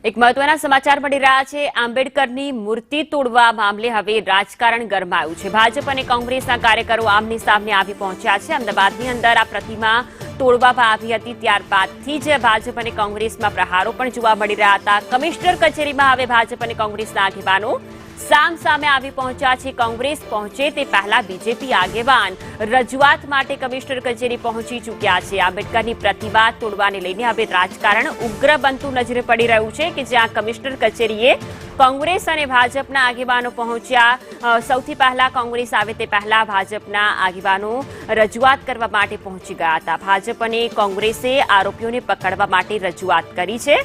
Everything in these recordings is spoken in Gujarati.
એક મહત્વના સમાચાર મળી રહ્યા છે। આંબેડકરની મૂર્તિ તોડવા મામલે હવે રાજકારણ ગરમાયું છે। ભાજપ અને કોંગ્રેસના કાર્યકરો આમને સામને આવી પહોંચ્યા છે। અમદાવાદની અંદર આ પ્રતિમા તોડવામાં આવી હતી, ત્યારબાદથી જ ભાજપ અને કોંગ્રેસમાં પ્રહારો પણ જોવા મળી રહ્યા હતા। કમિશનર કચેરીમાં હવે ભાજપ અને કોંગ્રેસના આગેવાનો સામે આવી પહોંચ્યા છે। કોંગ્રેસ પહોંચે તે પહેલા બીજેપી આગેવાન રજૂઆત માટે કમિશનર કચેરી પહોંચી ચૂક્યા છે। આંબેડકરની પ્રતિમા તોડવાને લઈને હવે રાજકારણ ઉગ્ર બનતું નજરે પડી રહ્યું છે કે જ્યાં કમિશનર કચેરીએ કોંગ્રેસ અને ભાજપના આગેવાનો પહોંચ્યા। સૌથી પહેલા કોંગ્રેસ આવે તે પહેલા ભાજપના આગેવાનો રજૂઆત કરવા માટે પહોંચી ગયા હતા। ભાજપ અને કોંગ્રેસે આરોપીઓને પકડવા માટે રજૂઆત કરી છે।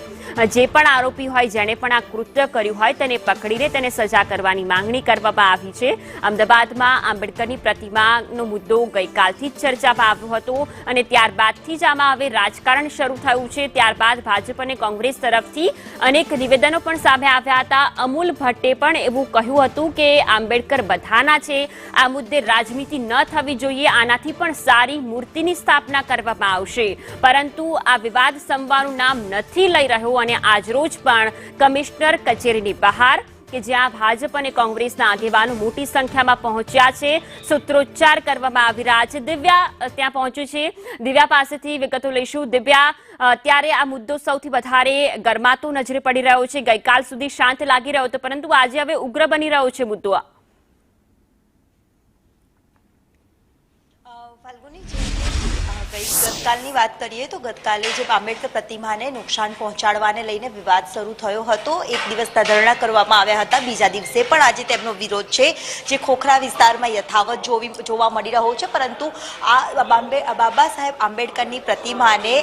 જે પણ આરોપી હોય, જેણે પણ આ કૃત્ય કર્યું હોય, તેને પકડીને તેને સજા કરવાની માંગણી કરવામાં આવી છે। અમદાવાદમાં આંબેડકરની પ્રતિમાનો મુદ્દો ગઈકાલથી જ ચર્ચામાં આવ્યો હતો અને ત્યારબાદથી જ આમાં હવે રાજકારણ શરૂ થયું છે। ત્યારબાદ ભાજપ અને કોંગ્રેસ તરફથી અનેક નિવેદનો પણ સામે આવ્યા હતા। અમૂલ ભટ્ટે પણ એવું કહ્યું હતું કે આંબેડકર બધાના છે, આ મુદ્દે રાજનીતિ ન થવી જોઈએ, આનાથી પણ સારી મૂર્તિની સ્થાપના કરવામાં આવશે। પરંતુ આ વિવાદ શમવાનું નામ નથી લઈ રહ્યો અને આજરોજ પણ કમિશનર કચેરીની બહાર કે જ્યાં ભાજપ અને કોંગ્રેસના આગેવાનો મોટી સંખ્યામાં પહોંચ્યા છે, સૂત્રોચ્ચાર કરવામાં આવી રહ્યા છે। દિવ્યા ત્યાં પહોંચ્યું છે, દિવ્યા પાસેથી વિગતો લઈશું। દિવ્યા, ત્યારે આ મુદ્દો સૌથી વધારે ગરમાતો નજરે પડી રહ્યો છે। ગઈકાલ સુધી શાંત લાગી રહ્યો હતો, પરંતુ આજે હવે ઉગ્ર બની રહ્યો છે મુદ્દો। ગતકાલની વાત કરીએ તો ગતકાલે જે આંબેડકર પ્રતિમાને નુકસાન પહોંચાડવાને લઈને વિવાદ શરૂ થયો હતો। એક દિવસ ધરણા કરવામાં આવ્યા હતા, બીજા દિવસે પણ આજે તેમનો વિરોધ છે જે ખોખરા વિસ્તારમાં યથાવત જોવા મળી રહ્યો છે। પરંતુ આ બાબા સાહેબ આંબેડકરની પ્રતિમાને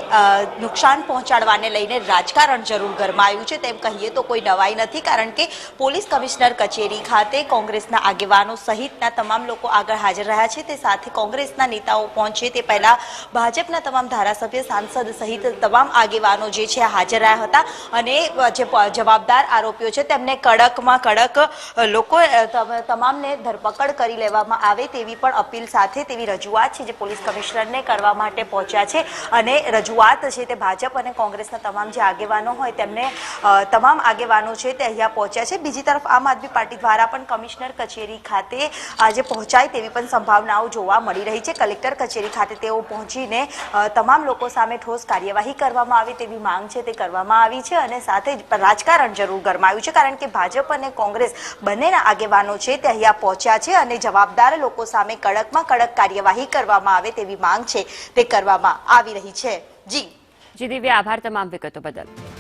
નુકસાન પહોંચાડવાને લઈને રાજકારણ જરૂર ગરમાયું છે, તેમ કહીએ તો કોઈ નવાઈ નથી। કારણ કે પોલીસ કમિશનર કચેરી ખાતે કોંગ્રેસના આગેવાનો સહિતના તમામ લોકો આગળ હાજર રહ્યા છે। તે સાથે કોંગ્રેસના નેતાઓ પહોંચે તે પહેલા ભાજપના તમામ ધારાસભ્ય, સાંસદ સહિત તમામ આગેવાનો જે છે હાજર રહ્યા હતા અને જે જવાબદાર આરોપીઓ છે તેમને કડકમાં કડક લોકો તમામને ધરપકડ કરી લેવામાં આવે તેવી પણ અપીલ સાથે તેવી રજૂઆત છે જે પોલીસ કમિશનરને કરવા માટે પહોંચ્યા છે। અને રજૂઆત છે તે ભાજપ અને કોંગ્રેસના તમામ જે આગેવાનો હોય તેમને તમામ આગેવાનો છે તે અહીંયા પહોંચ્યા છે। બીજી તરફ આમ આદમી પાર્ટી દ્વારા પણ કમિશનર કચેરી ખાતે આજે પહોંચાય તેવી પણ સંભાવનાઓ જોવા મળી રહી છે। કલેક્ટર કચેરી ખાતે તેઓ પહોંચીને તમામ લોકો સામે ઠોસ કાર્યવાહી કરવામાં આવે તેવી માંગ છે તે કરવામાં આવી છે અને સાથે જ રાજકારણ જરૂર ગરમાયું છે। કારણ કે ભાજપ અને કોંગ્રેસ બંનેના આગેવાનો છે તે અહીંયા પહોંચ્યા છે અને જવાબદાર લોકો સામે કડકમાં કડક કાર્યવાહી કરવામાં આવે તેવી માંગ છે તે કરવામાં આવી રહી છે। જી દિવ્યા, આભાર તમામ વિગતો બદલ।